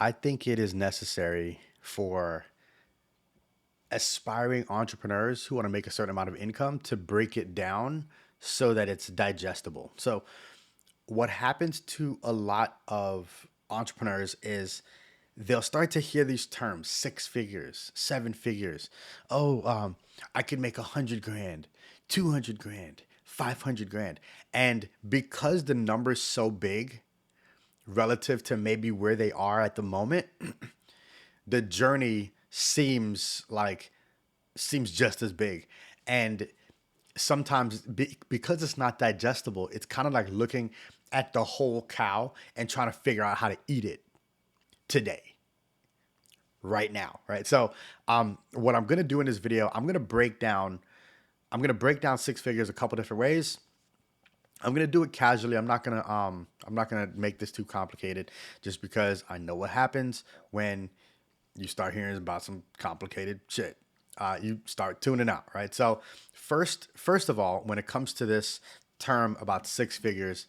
I think it is necessary for aspiring entrepreneurs who want to make a certain amount of income to break it down so that it's digestible. So, what happens to a lot of entrepreneurs is they'll start to hear these terms: six figures, seven figures. Oh, I could make 100 grand, 200 grand, 500 grand. And because the number's so big relative to maybe where they are at the moment, the journey seems just as big. And sometimes because it's not digestible, it's kind of like looking at the whole cow and trying to figure out how to eat it today, right now, right? So what I'm going to do in this video, I'm going to break down six figures a couple different ways. I'm gonna do it casually. I'm not gonna make this too complicated, just because I know what happens when you start hearing about some complicated shit. You start tuning out, right? So first of all, when it comes to this term about six figures,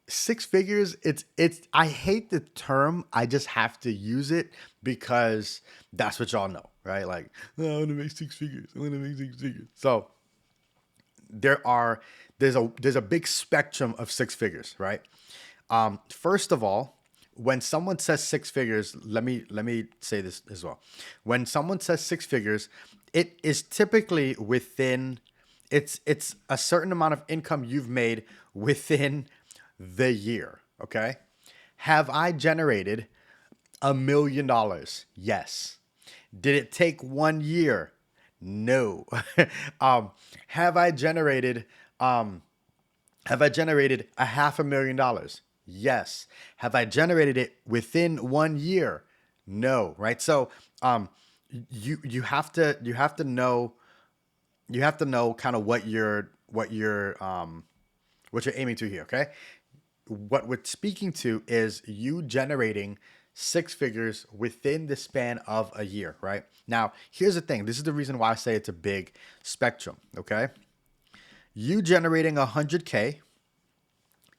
it's I hate the term. I just have to use it because that's what y'all know, right? Like, "Oh, I want to make six figures. I want to make six figures. So there are there's a big spectrum of six figures, right? First of all, when someone says six figures, let me say this as well. When someone says six figures, it is typically within it's a certain amount of income you've made within the year. Okay. Have I generated $1 million? Yes. Did it take 1 year? No. um, have I generated um, have I generated a $500,000? Yes. Have I generated it within 1 year? No. Right. So you have to know kind of what you're aiming to here. Okay. What we're speaking to is you generating six figures within the span of a year, right? Now, here's the thing. This is the reason why I say it's a big spectrum, okay? You generating 100K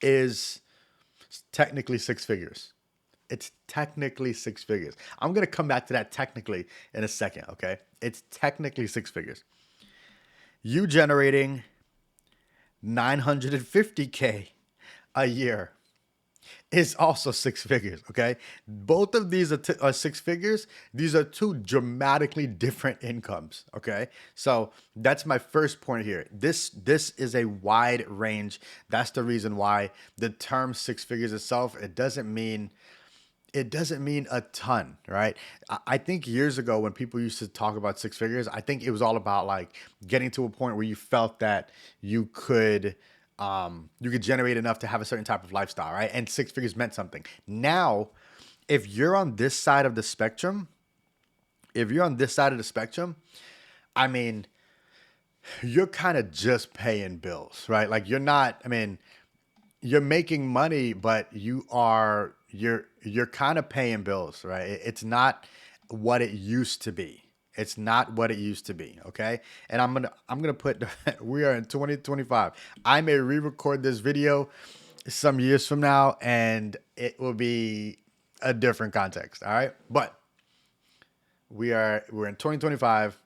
is technically six figures. It's technically six figures. I'm going to come back to that technically in a second, okay? It's technically six figures. You generating 950K a year is also six figures. Okay, both of these are six figures. These are two dramatically different incomes. Okay, so that's my first point here. This is a wide range. That's the reason why the term six figures itself, it doesn't mean a ton, right? I think years ago when people used to talk about six figures, I think it was all about like getting to a point where you felt that you could generate enough to have a certain type of lifestyle, right? And six figures meant something. Now, if you're on this side of the spectrum, if you're on this side of the spectrum, I mean, you're kind of just paying bills, right? Like you're not, I mean, you're making money, but you're kind of paying bills, right? It's not what it used to be. It's not what it used to be, okay? And I'm gonna put we are in 2025. I may re-record this video some years from now, and it will be a different context, all right? But we're in 2025,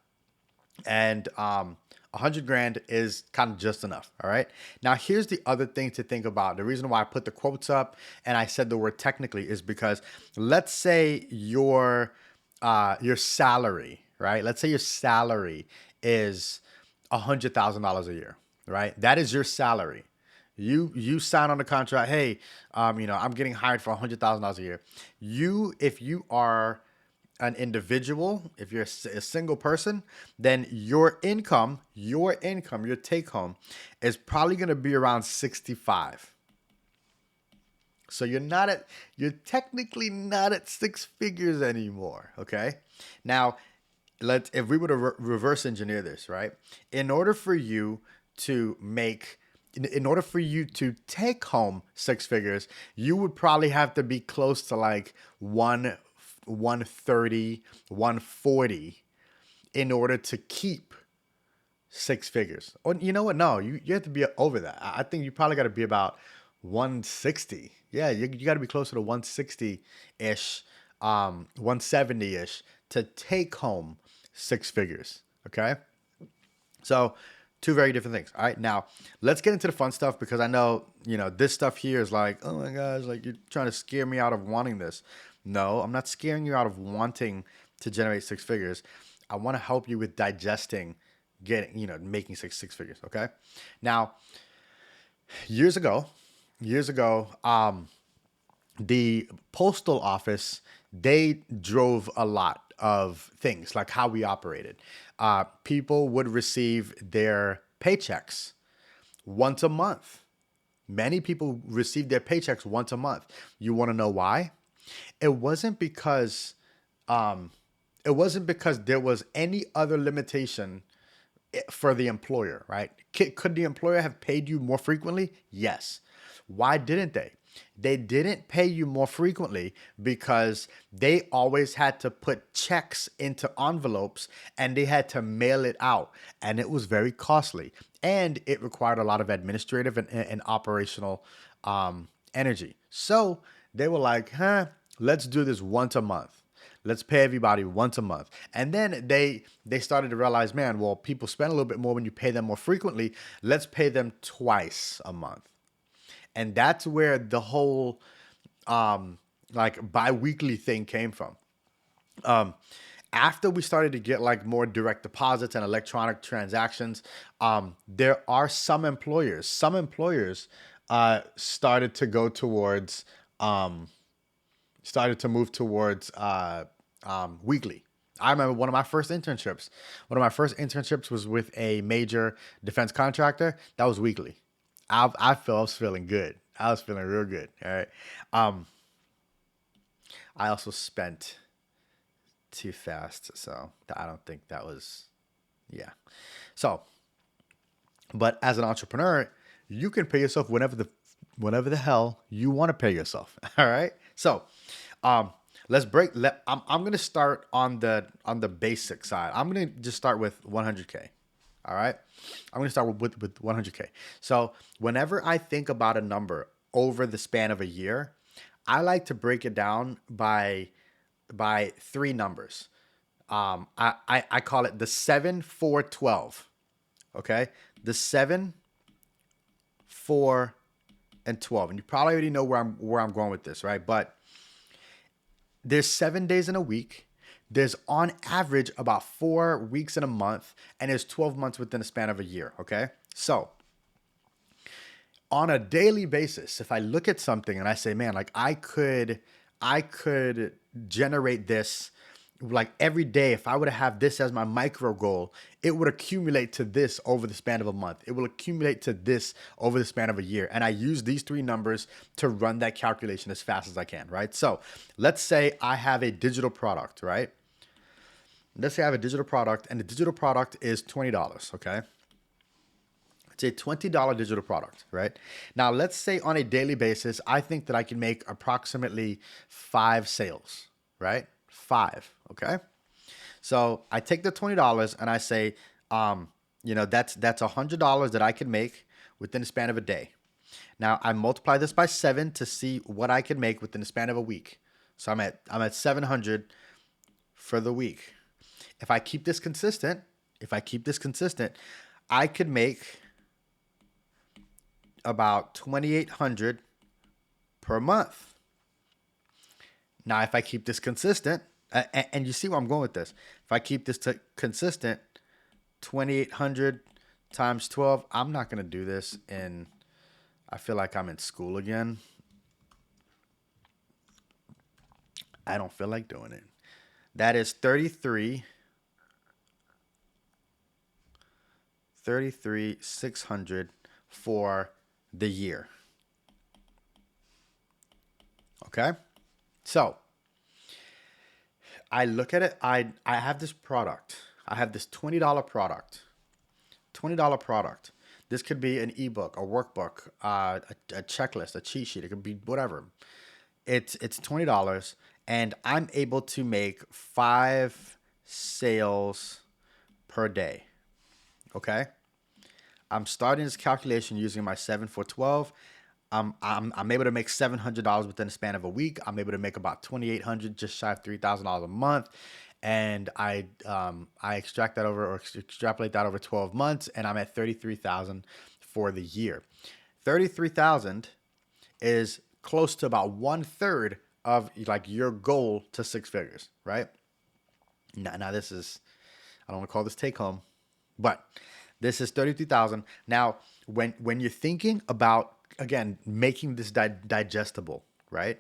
and 100 grand is kind of just enough. All right. Now, here's the other thing to think about. The reason why I put the quotes up and I said the word technically is because let's say your salary, right? Let's say your salary is $100,000 a year, right? That is your salary. You sign on the contract. Hey, I'm getting hired for $100,000 a year. If you are an individual, if you're a single person, then your take home is probably going to be around 65. So you're technically not at six figures anymore. Okay. Now, if we were to reverse engineer this, right? In order for you to make, in order for you to take home six figures, you would probably have to be close to like 130, 140 in order to keep six figures. Or you know what? No, you have to be over that. I think you probably got to be about 160. Yeah, you got to be closer to 160 ish, 170 ish to take home six figures. Okay. So, two very different things. All right. Now, let's get into the fun stuff because I know, this stuff here is like, oh my gosh, like you're trying to scare me out of wanting this. No, I'm not scaring you out of wanting to generate six figures. I want to help you with digesting getting, making six figures. Okay. Now, years ago, years ago, the postal office, they drove a lot of things like how we operated. People would receive their paychecks once a month. Many people receive their paychecks once a month. You want to know why? It wasn't because it wasn't because there was any other limitation for the employer, right? Could the employer have paid you more frequently? Yes. Why didn't they? They didn't pay you more frequently because they always had to put checks into envelopes and they had to mail it out. And it was very costly. And it required a lot of administrative and operational energy. So they were like, let's do this once a month. Let's pay everybody once a month. And then they started to realize, man, well, people spend a little bit more when you pay them more frequently. Let's pay them twice a month. And that's where the whole like bi-weekly thing came from. After we started to get like more direct deposits and electronic transactions, there are some employers started to go towards started to move towards weekly. I remember one of my first internships. One of my first internships was with a major defense contractor. That was weekly. I was feeling good. I was feeling real good. All right. I also spent too fast, so I don't think that was, yeah. So, but as an entrepreneur, you can pay yourself whenever the hell you want to pay yourself. All right. So, let's break. I'm gonna start on the basic side. I'm gonna just start with 100K. All right. I'm gonna start with 100K. So whenever I think about a number over the span of a year, I like to break it down by three numbers. I call it the 7 4 12. Okay, the 7 4 and 12, and you probably already know where I'm going with this, right? But there's 7 days in a week. There's on average about 4 weeks in a month, and there's 12 months within the span of a year. Okay. So on a daily basis, if I look at something and I say, man, like I could generate this like every day. If I were to have this as my micro goal, it would accumulate to this over the span of a month. It will accumulate to this over the span of a year. And I use these three numbers to run that calculation as fast as I can, right? So let's say I have a digital product, right? Let's say I have a digital product and the digital product is $20, okay? It's a $20 digital product, right? Now, let's say on a daily basis, I think that I can make approximately 5 sales, right? Five, okay? So I take the $20 and I say, that's $100 that I can make within the span of a day. Now I multiply this by 7 to see what I can make within the span of a week. So I'm at 700 for the week. If I keep this consistent, I could make about 2,800 per month. Now, if I keep this consistent, and you see where I'm going with this, if I keep this consistent, 2,800 times 12, I'm not going to do this I feel like I'm in school again. I don't feel like doing it. That is 600 for the year. Okay? So, I look at it, I have this product. I have this $20 product. $20 product. This could be an ebook, a workbook, a checklist, a cheat sheet. It could be whatever. It's $20 and I'm able to make 5 sales per day. Okay? I'm starting this calculation using my 7 for 12. I'm able to make $700 within the span of a week. I'm able to make about 2,800, just shy of $3,000 a month, and I extract that over or extrapolate that over 12 months, and I'm at 33,000 for the year. 33,000 is close to about one third of like your goal to six figures, right? Now this is, I don't want to call this take home, but this is 33,000. Now, when you're thinking about again making this digestible, right?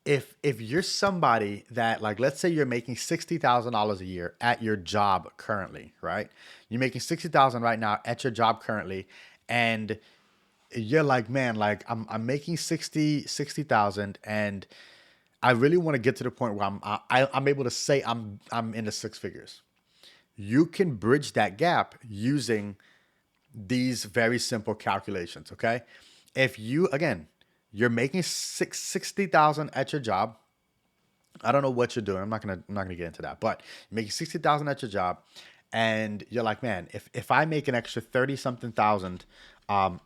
If you're somebody that like let's say you're making $60,000 a year at your job currently, right? You're making 60,000 right now at your job currently, and you're like, man, like I'm making 60,000, and I really want to get to the point where I'm able to say I'm in the six figures. You can bridge that gap using these very simple calculations. Okay, if you again you're making 60,000 at your job. I don't know what you're doing. I'm not gonna get into that. But you're making 60,000 at your job, and you're like, man, if I make an extra 30 something thousand, I'm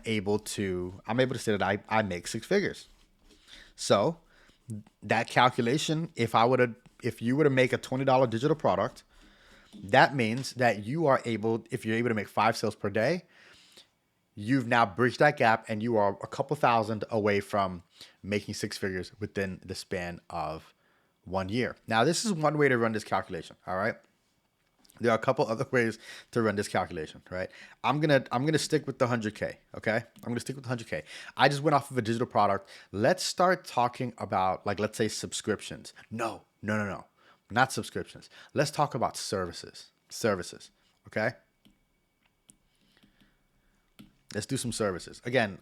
able to say that I make six figures. So that calculation, if you were to make a $20 digital product, that means that if you're able to make 5 sales per day, you've now bridged that gap and you are a couple thousand away from making six figures within the span of 1 year. Now, this is one way to run this calculation. All right. There are a couple other ways to run this calculation, right? I'm gonna stick with the 100K. Okay, I'm gonna stick with the 100K. I just went off of a digital product. Let's start talking about like let's say subscriptions. No, no, no, no, not subscriptions. Let's talk about services. Services. Okay. Let's do some services. Again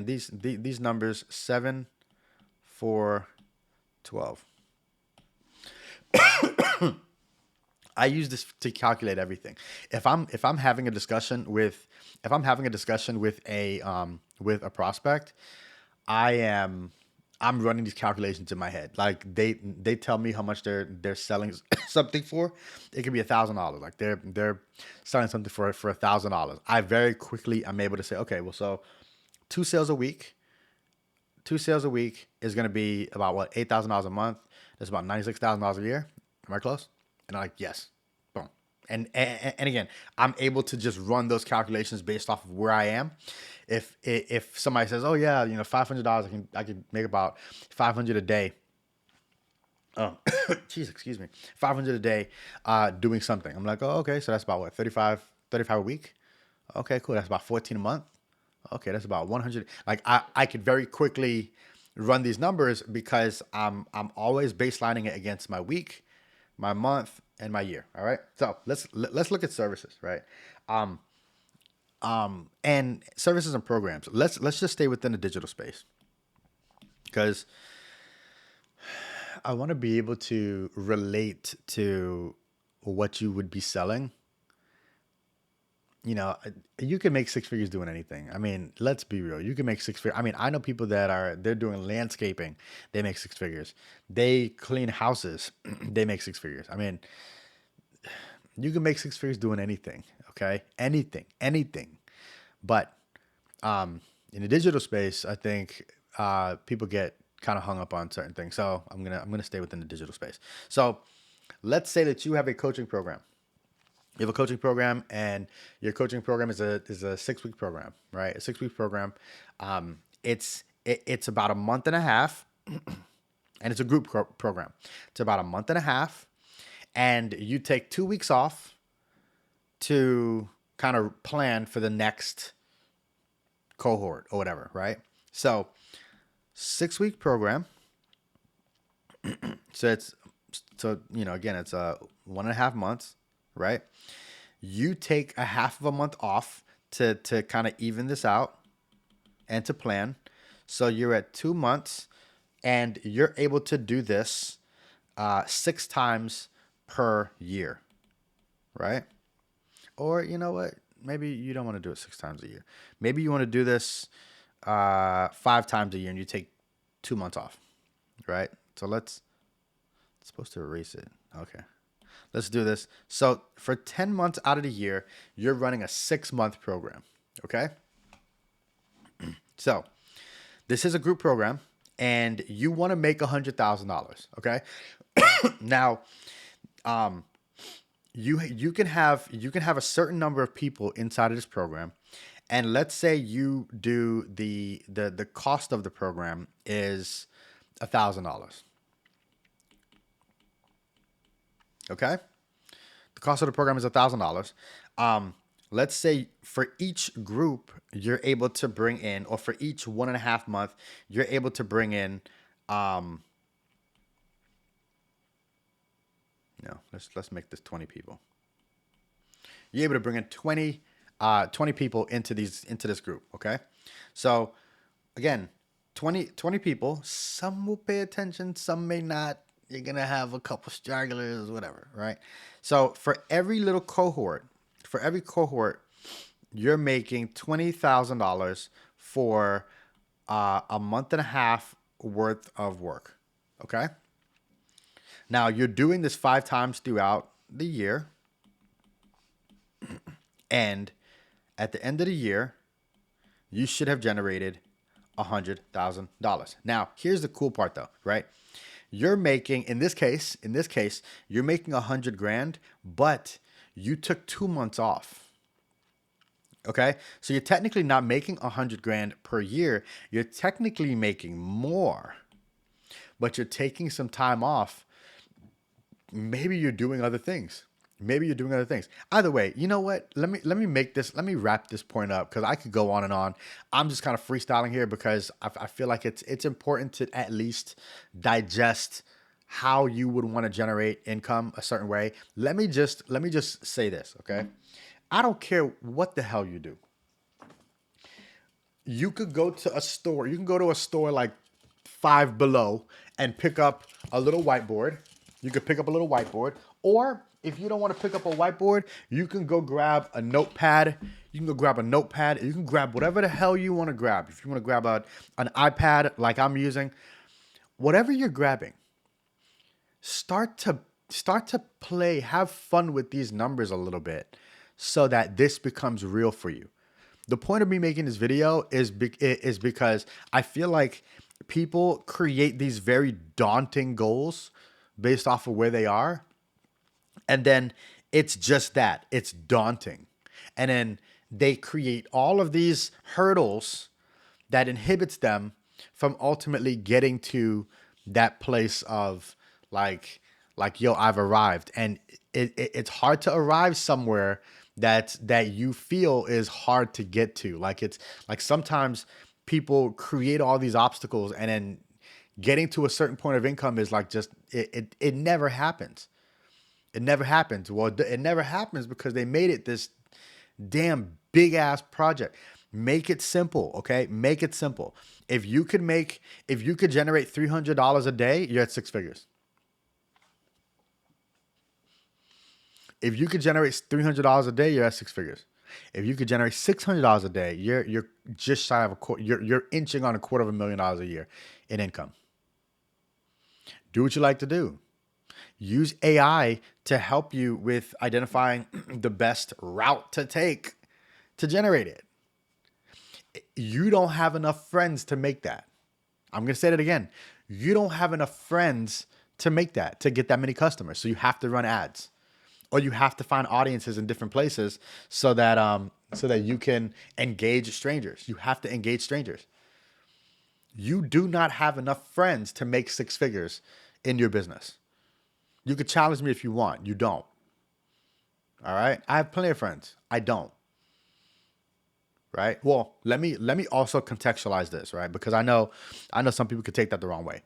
these numbers 7, 4, 12. I use this to calculate everything. If I'm having a discussion with with a prospect, I am I'm running these calculations in my head. Like they tell me how much they're selling something for. It could be $1,000. Like they're selling something for $1,000. I very quickly I'm able to say, okay, well, so two sales a week. Two sales a week is going to be about what $8,000 a month. That's about $96,000 a year. Am I close? And I'm like, yes. Boom. And again, I'm able to just run those calculations based off of where I am. If somebody says, oh yeah, $500, I can make about 500 a day. Oh, jeez, excuse me, 500 a day, doing something. I'm like, oh, okay, so that's about what 35 a week. Okay, cool. That's about 14 a month. Okay, that's about 100. Like I could very quickly run these numbers because I'm always baselining it against my week, my month, and my year. All right. So let's look at services, right? And services and programs. Let's just stay within the digital space because I want to be able to relate to what you would be selling. you know, you can make six figures doing anything. I mean, let's be real. You can make six figures. I mean, I know people they're doing landscaping. They make six figures. They clean houses. They make six figures. I mean, you can make six figures doing anything. Okay, anything. But in the digital space, I think people get kind of hung up on certain things. So I'm gonna stay within the digital space. So let's say that you have a coaching program. You have a coaching program, and your coaching program is a 6 week program, right? A 6 week program. It's about a month and a half, and it's a group program. It's about a month and a half, and you take 2 weeks off to kind of plan for the next cohort or whatever, right? So 6 week program. Again, it's 1.5 months, right? You take a half of a month off to kind of even this out and to plan. So you're at 2 months, and you're able to do this 6 times per year, right? Or you know what? Maybe you don't want to do it 6 times a year. Maybe you want to do this 5 times a year, and you take 2 months off, right? So it's supposed to erase it. Okay. Let's do this. So for 10 months out of the year, you're running a 6 month program. Okay. So this is a group program, and you want to make $100,000. Okay. Now, you can have a certain number of people inside of this program, and let's say you do the cost of the program is $1,000. Okay, the cost of the program is $1,000. Um, let's say for each group you're able to bring in, or for each 1.5 month, you're able to bring in, um, let's make this 20 people. You're able to bring in 20 people into this group. Okay, so again, 20 people. Some will pay attention, some may not. You're gonna have a couple stragglers, whatever, right? So for every cohort, you're making $20,000 for a month and a half worth of work. Okay. Now you're doing this 5 times throughout the year, and at the end of the year, you should have generated $100,000. Now, here's the cool part though, right? You're making, in this case, you're making 100 grand, but you took 2 months off. Okay. So you're technically not making 100 grand per year. You're technically making more, but you're taking some time off. Maybe you're doing other things. Maybe you're doing other things. Either way, you know what? Let me wrap this point up, because I could go on and on. I'm just kind of freestyling here because I feel like it's important to at least digest how you would want to generate income a certain way. Let me just say this, okay? I don't care what the hell you do. You could go to a store. You can go to a store like Five Below and pick up a little whiteboard. You could pick up a little whiteboard. Or if you don't want to pick up a whiteboard, you can go grab a notepad. You can go grab a notepad. You can grab whatever the hell you want to grab. If you want to grab an iPad like I'm using, whatever you're grabbing, start to play, have fun with these numbers a little bit, so that this becomes real for you. The point of me making this video is because I feel like people create these very daunting goals based off of where they are, and then it's just that, it's daunting, and then they create all of these hurdles that inhibits them from ultimately getting to that place of like yo, I've arrived. And it's hard to arrive somewhere that you feel is hard to get to. Like, it's like sometimes people create all these obstacles, and then getting to a certain point of income is like, just it never happens. It never happens. Well, it never happens because they made it this damn big ass project. Make it simple, okay? Make it simple. If you could generate $300 a day, you're at six figures. If you could generate $300 a day, you're at six figures. If you could generate $600 a day, you're just shy of a quarter. You're inching on $250,000 a year in income. Do what you like to do. Use AI to help you with identifying the best route to take to generate it. You don't have enough friends to make that. I'm going to say that again. You don't have enough friends to make that, to get that many customers. So you have to run ads, or you have to find audiences in different places so that you can engage strangers. You have to engage strangers. You do not have enough friends to make six figures in your business. You could challenge me if you want. You don't. All right? I have plenty of friends. I don't. Right? Well, let me also contextualize this, right? Because I know some people could take that the wrong way.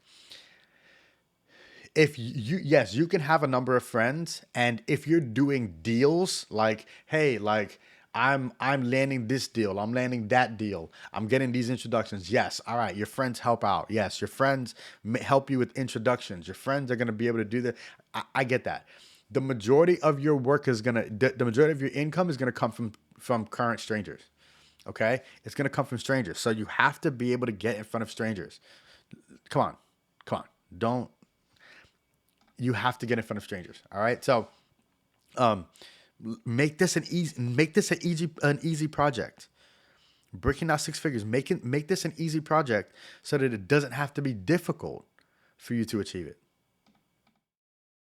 If you Yes, you can have a number of friends, and if you're doing deals like, hey, like I'm landing this deal, I'm landing that deal, I'm getting these introductions. Yes, all right, your friends help out. Yes, your friends help you with introductions. Your friends are going to be able to do that. I get that. The majority of your work is the majority of your income is gonna come from current strangers. Okay, it's gonna come from strangers. So you have to be able to get in front of strangers. Come on, come on. Don't You have to get in front of strangers. All right. So make this an easy project. breaking out six figures, make this an easy project so that it doesn't have to be difficult for you to achieve it.